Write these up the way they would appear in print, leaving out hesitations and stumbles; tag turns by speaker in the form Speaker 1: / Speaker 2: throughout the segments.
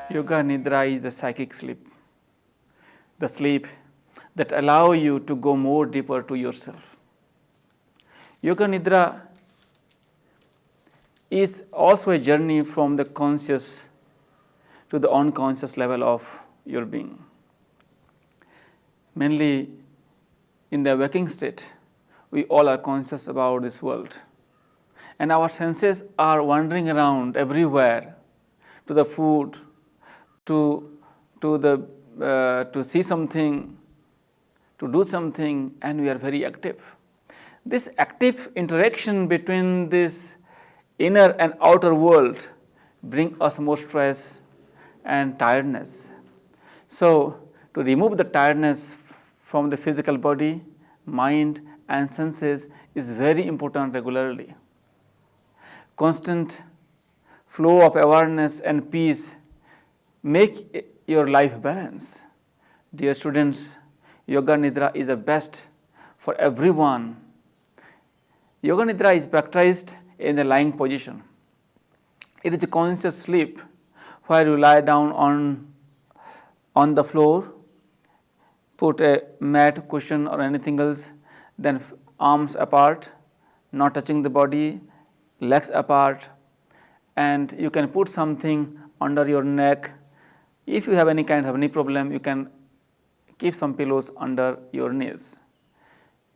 Speaker 1: Yoga Nidra is the psychic sleep, the sleep that allow you to go more deeper to yourself. Yoga Nidra is also a journey from the conscious to the unconscious level of your being. Mainly in the waking state, we all are conscious about this world, and our senses are wandering around everywhere, to the food, to see something, to do something, and we are very active. This active interaction between this inner and outer world bring us more stress and tiredness. So, to remove the tiredness from the physical body, mind and senses is very important regularly. Constant flow of awareness and peace make your life balance. Dear students, Yoga Nidra is the best for everyone. Yoga Nidra is practiced in the lying position. It is a conscious sleep where you lie down on the floor, put a mat, cushion or anything else, then arms apart, not touching the body, legs apart, and you can put something under your neck. If you have any kind of knee problem, you can keep some pillows under your knees,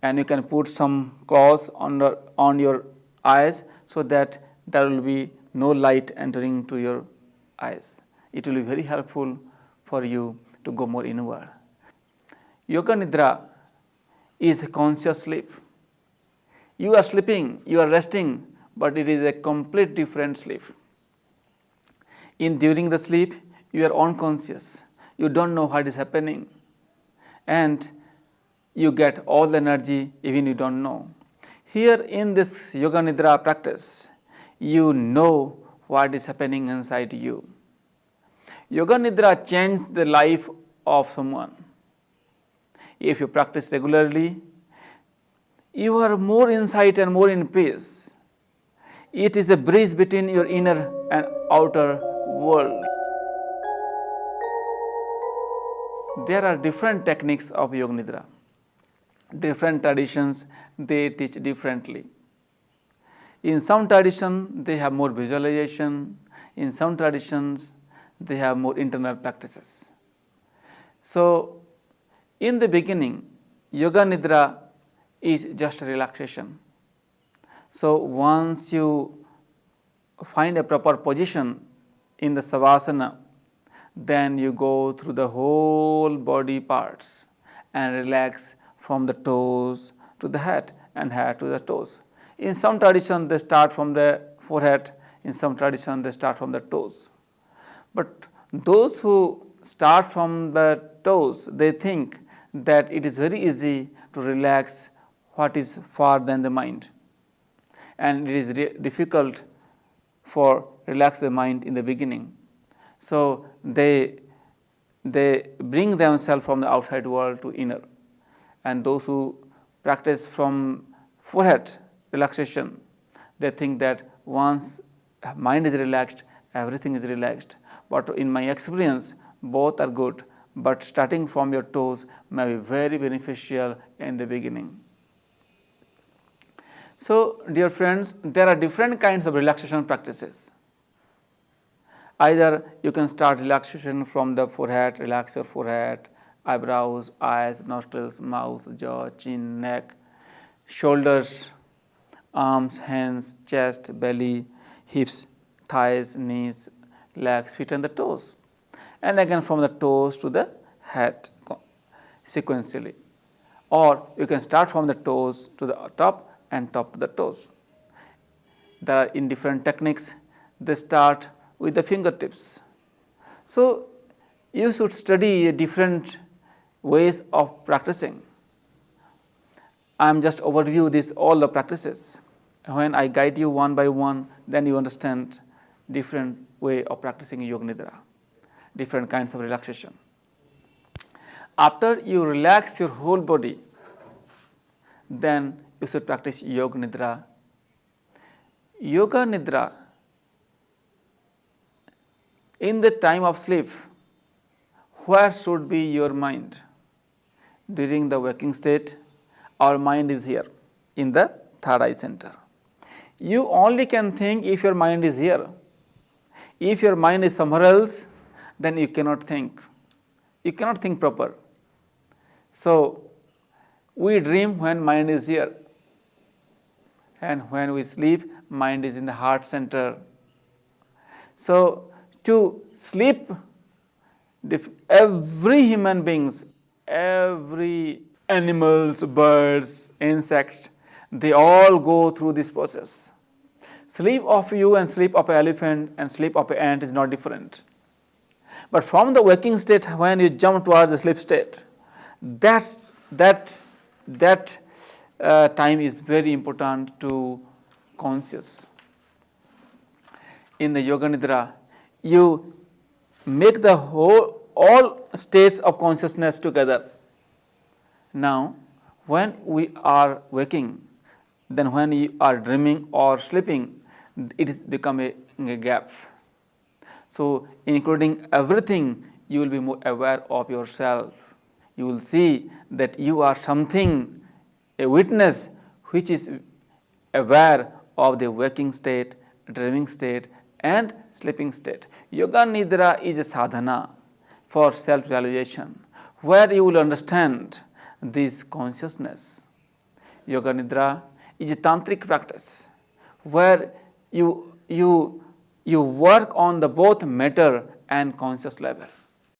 Speaker 1: and you can put some cloth on your eyes so that there will be no light entering to your eyes. It will be very helpful for you to go more inward. Yoga Nidra is a conscious sleep. You are sleeping, you are resting, but it is a complete different sleep. During the sleep, you are unconscious. You don't know what is happening, and you get all the energy even you don't know. Here in this Yoga Nidra practice, you know what is happening inside you. Yoga Nidra changes the life of someone. If you practice regularly, you are more insight and more in peace. It is a bridge between your inner and outer world. There are different techniques of Yoga Nidra. Different traditions, they teach differently. In some traditions, they have more visualization. In some traditions, they have more internal practices. So, in the beginning, Yoga Nidra is just relaxation. So, once you find a proper position in the Savasana, then you go through the whole body parts and relax from the toes to the head and head to the toes. In some tradition, they start from the forehead. In some tradition, they start from the toes. But those who start from the toes, they think that it is very easy to relax what is far than the mind, and it is difficult for relax the mind in the beginning. So, they bring themselves from the outside world to inner, and those who practice from forehead relaxation, they think that once mind is relaxed, everything is relaxed. But in my experience, both are good, but starting from your toes may be very beneficial in the beginning. So, dear friends, there are different kinds of relaxation practices. Either you can start relaxation from the forehead, relax your forehead, eyebrows, eyes, nostrils, mouth, jaw, chin, neck, shoulders, arms, hands, chest, belly, hips, thighs, knees, legs, feet and the toes, and again from the toes to the head sequentially. Or you can start from the toes to the top and top to the toes. There are in different techniques, they start with the fingertips. So, you should study different ways of practicing. I am just overview this all the practices. When I guide you one by one, then you understand different way of practicing Yoga Nidra, different kinds of relaxation. After you relax your whole body, then you should practice Yoga Nidra. Yoga Nidra In the time of sleep, where should be your mind? During the waking state, our mind is here in the third eye center. You only can think if your mind is here. If your mind is somewhere else, then you cannot think. You cannot think proper. So, we dream when mind is here, and when we sleep, mind is in the heart center. So, to sleep, every human beings, every animals, birds, insects, they all go through this process. Sleep of you and sleep of an elephant and sleep of an ant is not different. But from the waking state, when you jump towards the sleep state, that time is very important to conscious. In the Yoga Nidra, you make the all states of consciousness together. Now, when we are waking, then when you are dreaming or sleeping, it is become a gap. So, including everything, you will be more aware of yourself. You will see that you are something, a witness which is aware of the waking state, dreaming state and sleeping state. Yoga Nidra is a sadhana for self-realization, where you will understand this consciousness. Yoga Nidra is a tantric practice where you work on the both matter and conscious level.